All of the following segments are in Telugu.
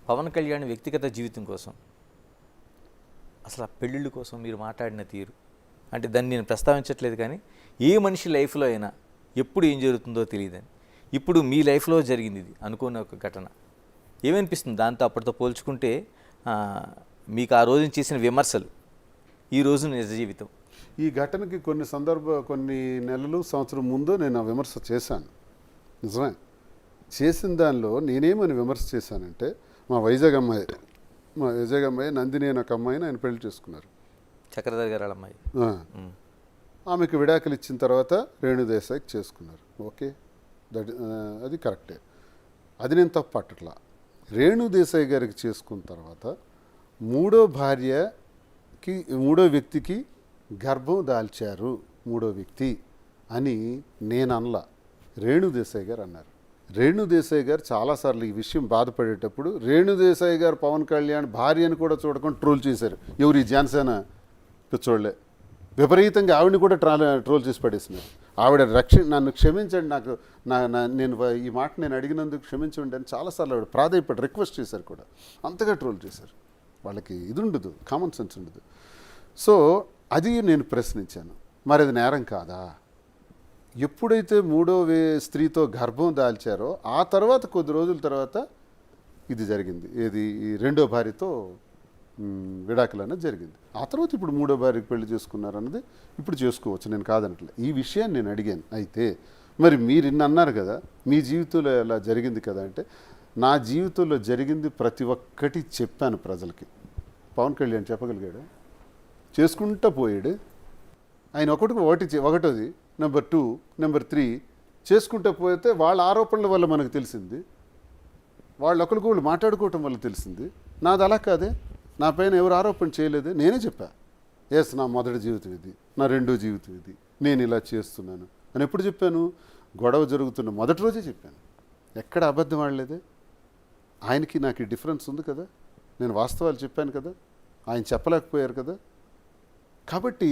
పవన్ కళ్యాణ్ వ్యక్తిగత జీవితం కోసం అసలు ఆ పెళ్ళిళ్ళ కోసం మీరు మాట్లాడిన తీరు అంటే దాన్ని నేను ప్రస్తావించట్లేదు, కానీ ఏ మనిషి లైఫ్లో అయినా ఎప్పుడు ఏం జరుగుతుందో తెలియదని, ఇప్పుడు మీ లైఫ్లో జరిగింది ఇది అనుకోని ఒక ఘటన. ఏమనిపిస్తుంది దాంతో అప్పటితో పోల్చుకుంటే? మీకు ఆ రోజున చేసిన విమర్శలు, ఈ రోజు నిజ జీవితం. ఈ ఘటనకి కొన్ని నెలలు సంవత్సరం ముందు నేను ఆ విమర్శ చేశాను. నిజమే, చేసిన దానిలో నేనేమని విమర్శ చేశానంటే, మా వైజాగ్ అమ్మాయి నందిని అనే ఒక అమ్మాయిని ఆయన పెళ్లి చేసుకున్నారు, చక్రధర్ గారు అమ్మాయి. ఆమెకు విడాకులు ఇచ్చిన తర్వాత రేణుదేశాయికి చేసుకున్నారు. ఓకే, అది కరెక్టే, అది నేను తప్పు పట్టట్లా. రేణుదేశాయి గారికి చేసుకున్న తర్వాత మూడో వ్యక్తికి గర్భం దాల్చారు మూడో వ్యక్తి అని నేను అనలా, రేణుదేశాయి గారు అన్నారు. రేణుదేశాయి గారు చాలాసార్లు ఈ విషయం బాధపడేటప్పుడు రేణుదేశాయి గారు పవన్ కళ్యాణ్ భార్యను కూడా చూడకుండా ట్రోల్ చేశారు. ఎవరు? ఈ జనసేన పిచ్చోళ్లే విపరీతంగా ఆవిడని కూడా ట్రోల్ చేసి పడేసినారు. ఆవిడ నన్ను క్షమించండి, నేను ఈ మాట నేను అడిగినందుకు క్షమించండి అని చాలాసార్లు ఆవిడ ప్రాధాయపడి రిక్వెస్ట్ చేశారు కూడా. అంతగా ట్రోల్ చేశారు. వాళ్ళకి ఇది ఉండదు, కామన్ సెన్స్ ఉండదు. సో అది నేను ప్రశ్నించాను, మరి అది నేరం కాదా? ఎప్పుడైతే మూడో స్త్రీతో గర్భం దాల్చారో ఆ తర్వాత కొద్ది రోజుల తర్వాత ఇది జరిగింది. ఏది? ఈ రెండో భార్యతో విడాకులు అనేది జరిగింది. ఆ తర్వాత ఇప్పుడు మూడో భార్యకి పెళ్లి చేసుకున్నారు అన్నది ఇప్పుడు చేసుకోవచ్చు, నేను కాదనట్లే. ఈ విషయాన్ని నేను అడిగాను. అయితే మరి మీరు ఇన్ని అన్నారు కదా, మీ జీవితంలో ఎలా జరిగింది కదా అంటే, నా జీవితంలో జరిగింది ప్రతి ఒక్కటి చెప్పాను ప్రజలకి. పవన్ కళ్యాణ్ చెప్పగలిగాడు? చేసుకుంటూ పోయాడు ఆయన. ఒకటోది నెంబర్ 2, నెంబర్ 3 చేసుకుంటూ పోతే వాళ్ళ ఆరోపణల వల్ల మనకు తెలిసింది, వాళ్ళు ఒకరికొకళ్ళు మాట్లాడుకోవటం వల్ల తెలిసింది. నాది అలా కాదే, నా పైన ఎవరు ఆరోపణ చేయలేదే, నేనే చెప్పా. ఎస్, నా మొదటి జీవితం ఇది, నా రెండో జీవితం ఇది, నేను ఇలా చేస్తున్నాను అని ఎప్పుడు చెప్పాను? గొడవ జరుగుతున్న మొదటి రోజే చెప్పాను. ఎక్కడ అబద్ధం ఆడలేదే. ఆయనకి నాకు ఈ డిఫరెన్స్ ఉంది కదా, నేను వాస్తవాలు చెప్పాను కదా, ఆయన చెప్పలేకపోయారు కదా. కాబట్టి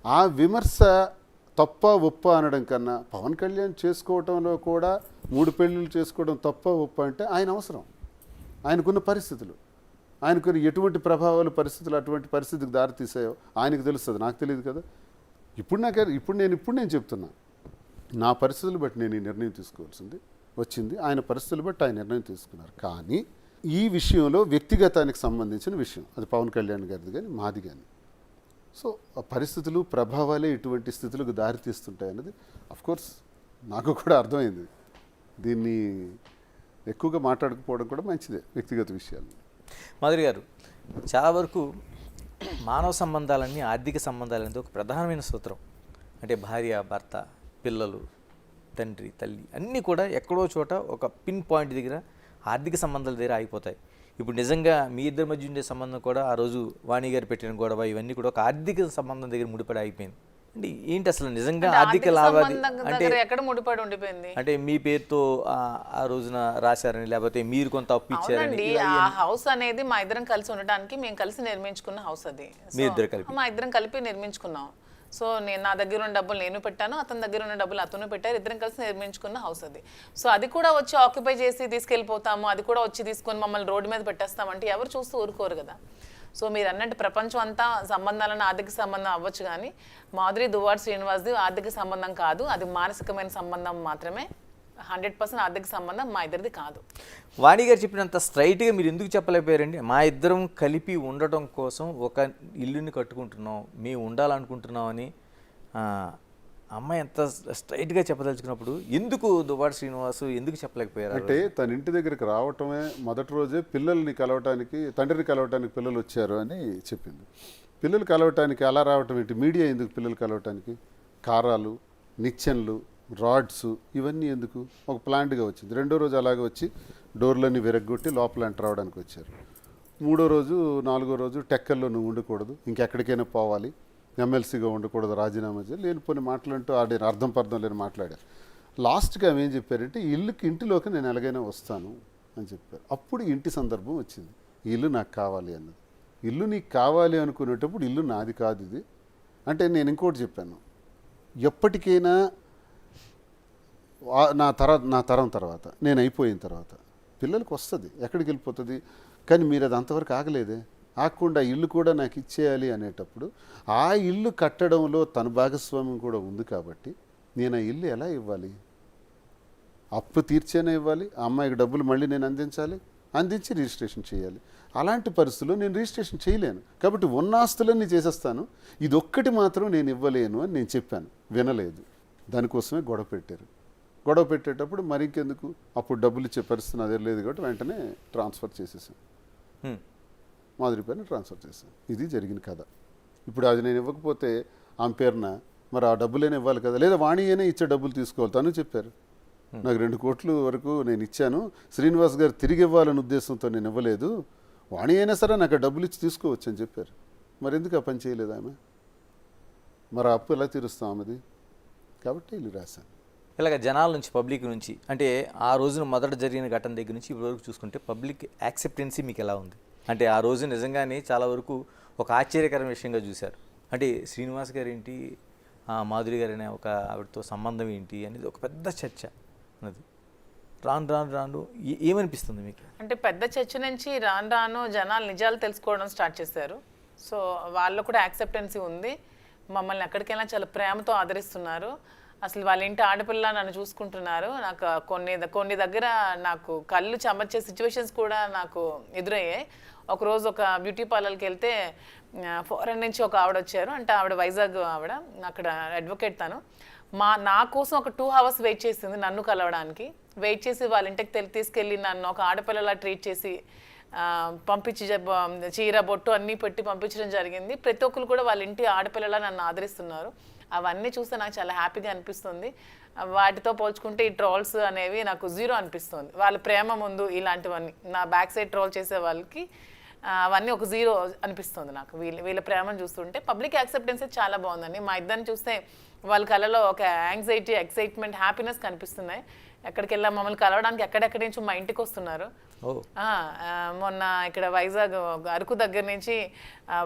ఆ విమర్శ తప్ప ఒప్ప అనడం కన్నా, పవన్ కళ్యాణ్ చేసుకోవటంలో కూడా 3 పెళ్ళిళ్ళు చేసుకోవడం తప్ప ఒప్ప అంటే ఆయన అవసరం, ఆయనకున్న పరిస్థితులు, ఆయనకున్న ఎటువంటి ప్రభావాలు పరిస్థితులు అటువంటి పరిస్థితికి దారితీసాయో ఆయనకు తెలుస్తుంది, నాకు తెలియదు కదా. ఇప్పుడు నేను చెప్తున్నా, నా పరిస్థితులు బట్టి నేను ఈ నిర్ణయం తీసుకోవాల్సింది వచ్చింది, ఆయన పరిస్థితులు బట్టి ఆయన నిర్ణయం తీసుకున్నారు. కానీ ఈ విషయంలో వ్యక్తిగతానికి సంబంధించిన విషయం, అది పవన్ కళ్యాణ్ గారిది కానీ మాది కానీ. సో ఆ పరిస్థితులు ప్రభావాలే ఇటువంటి స్థితులకు దారితీస్తుంటాయి అన్నది అఫ్కోర్స్ నాకు కూడా అర్థమైంది. దీన్ని ఎక్కువగా మాట్లాడకపోవడం కూడా మంచిదే, వ్యక్తిగత విషయాలు. మాధురి గారు, చాలా వరకు మానవ సంబంధాలన్నీ ఆర్థిక సంబంధాలనేది ఒక ప్రధానమైన సూత్రం. అంటే భార్య, భర్త, పిల్లలు, తండ్రి, తల్లి అన్నీ కూడా ఎక్కడో చోట ఒక పిన్ పాయింట్ దగ్గర ఆర్థిక సంబంధాల దగ్గర ఆగిపోతాయి. ఇప్పుడు నిజంగా మీ ఇద్దరి మధ్య ఉండే సంబంధం కూడా ఆ రోజు వాణి గారు పెట్టిన గొడవ ఇవన్నీ కూడా ఒక ఆర్థిక సంబంధం దగ్గర ముడిపడి ఆగిపోయింది. అంటే ఏంటి అసలు నిజంగా ఆర్థిక లావాదేవీ అంటే ఎక్కడ ముడిపడి ఉండిపోయింది? అంటే మీ పేరుతో ఆ రోజున రాశారని, లేకపోతే మీరు కొంత అప్పు ఇచ్చారని. ఆ హౌస్ అనేది మా ఇద్దరం కలిసి ఉండడానికి మేము కలిసి నిర్మించుకున్న హౌస్ అది. మా ఇద్దరం కలిపి నిర్మించుకున్నాం. సో నా దగ్గర ఉన్న డబ్బులు నేను పెట్టాను, అతని దగ్గర ఉన్న డబ్బులు అతను పెట్టారు, ఇద్దరం కలిసి నిర్మించుకున్న హౌస్ అది. సో అది కూడా వచ్చి ఆక్యుపై చేసి తీసుకెళ్ళిపోతాము, అది కూడా వచ్చి తీసుకొని మమ్మల్ని రోడ్డు మీద పెట్టేస్తామంటే ఎవరు చూస్తూ ఊరుకోరు కదా. సో మీరు అన్నట్టు ప్రపంచం అంతా సంబంధాలను ఆర్థిక సంబంధం అవ్వచ్చు, కానీ మాధురి దువ్వాడ శ్రీనివాస్ది ఆర్థిక సంబంధం కాదు, అది మానసికమైన సంబంధం మాత్రమే. 100% ఆర్థిక సంబంధం మా ఇద్దరిది కాదు. వాణి గారు చెప్పినంత స్ట్రైట్గా మీరు ఎందుకు చెప్పలేకపోయారండి? మా ఇద్దరం కలిపి ఉండటం కోసం ఒక ఇల్లుని కట్టుకుంటున్నాం, మేము ఉండాలనుకుంటున్నాం అని అమ్మాయి ఎంత స్ట్రైట్గా చెప్పదలుచుకున్నప్పుడు ఎందుకు దువ్వాడ శ్రీనివాసు ఎందుకు చెప్పలేకపోయారు? అంటే తన ఇంటి దగ్గరికి రావటమే మొదటి రోజే పిల్లల్ని కలవటానికి, తండ్రిని కలవటానికి పిల్లలు వచ్చారు అని చెప్పింది. పిల్లలు కలవటానికి అలా రావటం ఏంటి? మీడియా ఎందుకు పిల్లలు కలవటానికి? కారాలు, నిచ్చెన్లు, రాడ్స్ ఇవన్నీ ఎందుకు? ఒక ప్లాంట్గా వచ్చింది. రెండో రోజు అలాగే వచ్చి డోర్లన్నీ విరగ్గొట్టి లోపల ఎంటర్ అవడానికి వచ్చారు. మూడో రోజు, నాలుగో రోజు టెక్కల్లో నువ్వు ఉండకూడదు, ఇంకెక్కడికైనా పోవాలి, ఎమ్మెల్సీగా ఉండకూడదు, రాజీనామా చేయాలి, లేనిపోని మాటలంటూ అర్థం పర్థం లేని మాట్లాడారు. లాస్ట్గా ఆమె ఏం చెప్పారంటే, ఇంటిలోకి నేను ఎలాగైనా వస్తాను అని చెప్పారు. అప్పుడు ఇంటి సందర్భం వచ్చింది, ఈ ఇల్లు నాకు కావాలి అన్నది. ఇల్లు నీకు కావాలి అనుకునేటప్పుడు ఇల్లు నాది కాదు ఇది అంటే. నేను ఇంకోటి చెప్పాను, ఎప్పటికైనా నా తరం తర్వాత, నేను అయిపోయిన తర్వాత పిల్లలకు వస్తుంది, ఎక్కడికి వెళ్ళిపోతుంది. కానీ మీరు అది అంతవరకు ఆగలేదే, ఆగకుండా ఇల్లు కూడా నాకు ఇచ్చేయాలి అనేటప్పుడు ఆ ఇల్లు కట్టడంలో తన భాగస్వామ్యం కూడా ఉంది కాబట్టి నేను ఆ ఇల్లు ఎలా ఇవ్వాలి? అప్పు తీర్చేనే ఇవ్వాలి, ఆ అమ్మాయికి డబ్బులు మళ్ళీ నేను అందించి రిజిస్ట్రేషన్ చేయాలి. అలాంటి పరిస్థితుల్లో నేను రిజిస్ట్రేషన్ చేయలేను కాబట్టి ఉన్న ఆస్తులన్నీ చేసేస్తాను, ఇది ఒక్కటి మాత్రం నేను ఇవ్వలేను అని నేను చెప్పాను. వినలేదు, దానికోసమే గొడవ పెట్టారు. గొడవ పెట్టేటప్పుడు మరి ఇంకెందుకు, అప్పుడు డబ్బులు ఇచ్చే పరిస్థితి అదే లేదు కాబట్టి వెంటనే ట్రాన్స్ఫర్ చేసేసాను, మాధురి పేరున ట్రాన్స్ఫర్ చేశాను. ఇది జరిగిన కథ. ఇప్పుడు అది నేను ఇవ్వకపోతే ఆమె పేరున మరి ఆ డబ్బులేనే ఇవ్వాలి కదా, లేదా వాణియేనే ఇచ్చే డబ్బులు తీసుకోవాలి. తను చెప్పారు నాకు 2 కోట్ల వరకు నేను ఇచ్చాను, శ్రీనివాస్ గారు తిరిగి ఇవ్వాలనే ఉద్దేశంతో నేను ఇవ్వలేదు, వాణి అయినా సరే నాకు ఆ డబ్బులు ఇచ్చి తీసుకోవచ్చు అని చెప్పారు. మరి ఎందుకు ఆ పని చేయలేదు ఆమె? మరి ఆ అప్పు ఎలా తీరుస్తాం ఆమెది? కాబట్టి ఇల్లు రాశాను. ఇలాగ జనాల నుంచి, పబ్లిక్ నుంచి, అంటే ఆ రోజున మొదట జరిగిన ఘటన దగ్గర నుంచి ఇప్పటివరకు చూసుకుంటే పబ్లిక్ యాక్సెప్టెన్సీ మీకు ఎలా ఉంది? అంటే ఆ రోజు నిజంగానే చాలా వరకు ఒక ఆశ్చర్యకరమైన విషయంగా చూశారు. అంటే శ్రీనివాస్ గారు ఏంటి, మాధురి గారు అనే ఒక ఆవిడతో సంబంధం ఏంటి అనేది ఒక పెద్ద చర్చ అన్నది. రాను ఏమనిపిస్తుంది మీకు? అంటే పెద్ద చర్చ నుంచి రాను జనాలు నిజాలు తెలుసుకోవడం స్టార్ట్ చేశారు. సో వాళ్ళు కూడా యాక్సెప్టెన్సీ ఉంది, మమ్మల్ని ఎక్కడికైనా చాలా ప్రేమతో ఆదరిస్తున్నారు. అసలు వాళ్ళ ఇంటి ఆడపిల్ల నన్ను చూసుకుంటున్నారు. నాకు కొన్ని దగ్గర నాకు కళ్ళు చెమర్చే సిచ్యువేషన్స్ కూడా నాకు ఎదురయ్యాయి. ఒకరోజు ఒక బ్యూటీ పార్లర్కి వెళ్తే ఫారెన్ నుంచి ఒక ఆవిడ వచ్చారు. అంటే ఆవిడ వైజాగ్ ఆవిడ, అక్కడ అడ్వకేట్ తను. నా కోసం ఒక 2 hours వెయిట్ చేసింది నన్ను కలవడానికి. వెయిట్ చేసి వాళ్ళ ఇంటికి తీసుకెళ్ళి నన్ను ఒక ఆడపిల్లలా ట్రీట్ చేసి పంపించి చీర బొట్టు అన్నీ పెట్టి పంపించడం జరిగింది. ప్రతి ఒక్కరు కూడా వాళ్ళ ఇంటి ఆడపిల్లలా నన్ను ఆదరిస్తున్నారు. అవన్నీ చూస్తే నాకు చాలా హ్యాపీగా అనిపిస్తుంది. వాటితో పోల్చుకుంటే ఈ ట్రోల్స్ అనేవి నాకు 0 అనిపిస్తుంది. వాళ్ళ ప్రేమ ముందు ఇలాంటివన్నీ నా బ్యాక్ సైడ్ ట్రోల్ చేసే వాళ్ళకి అవన్నీ ఒక 0 అనిపిస్తుంది నాకు. వీళ్ళ ప్రేమను చూస్తుంటే పబ్లిక్ యాక్సెప్టెన్స్ చాలా బాగుందండి. మా ఇద్దరిని చూస్తే వాళ్ళ కళలో ఒక యాంగ్జైటీ, ఎక్సైట్మెంట్, హ్యాపీనెస్ కనిపిస్తున్నాయి. ఎక్కడికి వెళ్ళా మమ్మల్ని కలవడానికి ఎక్కడెక్కడి నుంచి మా ఇంటికి వస్తున్నారు. మొన్న ఇక్కడ వైజాగ్ అరకు దగ్గర నుంచి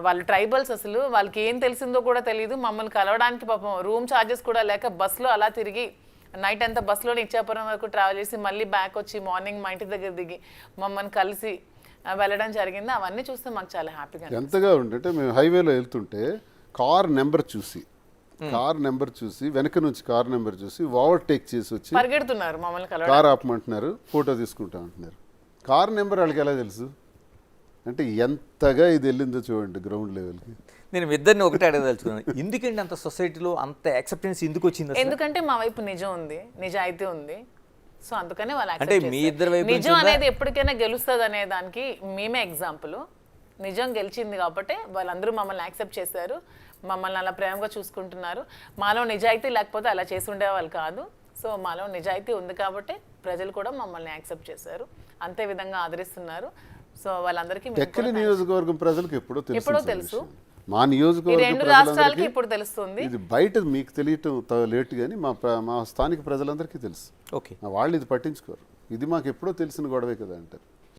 వాళ్ళు ట్రైబల్స్, అసలు వాళ్ళకి ఏం తెలిసిందో కూడా తెలియదు, మమ్మల్ని కలవడానికి పాపం రూమ్ ఛార్జెస్ కూడా లేక బస్సులో అలా తిరిగి నైట్ అంతా బస్సులోనే ఇచ్చాపురం వరకు ట్రావెల్ చేసి మళ్ళీ బ్యాక్ వచ్చి మార్నింగ్ మా ఇంటి దగ్గర దిగి మమ్మల్ని కలిసి వెళ్ళడం జరిగింది. అవన్నీ చూస్తే మాకు చాలా హ్యాపీగా ఎంతగా ఉంటే మేము హైవేలో వెళ్తుంటే కార్ నెంబర్ చూసి వెనక నుంచి కార్ నెంబర్ చూసి ఓవర్టేక్ చేసి వచ్చి పరిగెడుతున్నారు, మమ్మల్ని కార్ ఆపమంటున్నారు, ఫోటో తీసుకుంటా అంటున్నారు. కార్ నెంబర్ వాళ్ళకి ఎలా తెలుసు అంటే ఎంతగా ఇది వెళ్ళిందో చూడండి గ్రౌండ్ లెవెల్కి. నేను ఇద్దరిని ఒకటే అడగదలుచుకున్నాను, ఎందుకంటే అంత సొసైటీలో అంత యాక్సెప్టెన్స్ ఎందుకు వచ్చింది? ఎందుకంటే మా వైపు నిజం ఉంది, నిజాయితీ ఉంది. సో అందుకనే వాళ్ళు అంటే మీ ఇద్దరు వైపు నిజం అనేది ఎప్పటికైనా గెలుస్తుంది అనే దానికి మేమే ఎగ్జాంపుల్. నిజం గెలిచింది కాబట్టి వాళ్ళందరూ మమ్మల్ని యాక్సెప్ట్ చేశారు, మమ్మల్ని అలా ప్రేమగా చూసుకుంటున్నారు. మాలో నిజాయితీ లేకపోతే అలా చేసి ఉండేవాళ్ళు కాదు. సో మాలో నిజాయితీ ఉంది కాబట్టి ప్రజలు కూడా మమ్మల్ని యాక్సెప్ట్ చేశారు, అంతే విధంగా ఆదరిస్తున్నారు. సో వాళ్ళందరికీ టెక్కలి నియోజకవర్గం ప్రజలకు ఎప్పుడో తెలుసు, మా 2 నియోజకవర్గం రాష్ట్రాలకి ఇప్పుడు తెలుస్తుంది. ఇది బయట మీకు తెలియటం లేట్ కానీ మా స్థానిక ప్రజలందరికీ తెలుసు. ఓకే, వాళ్ళు ఇది పట్టించుకోరు, ఇది మాకు ఎప్పుడో తెలిసిన గొడవే కదా అంటారు.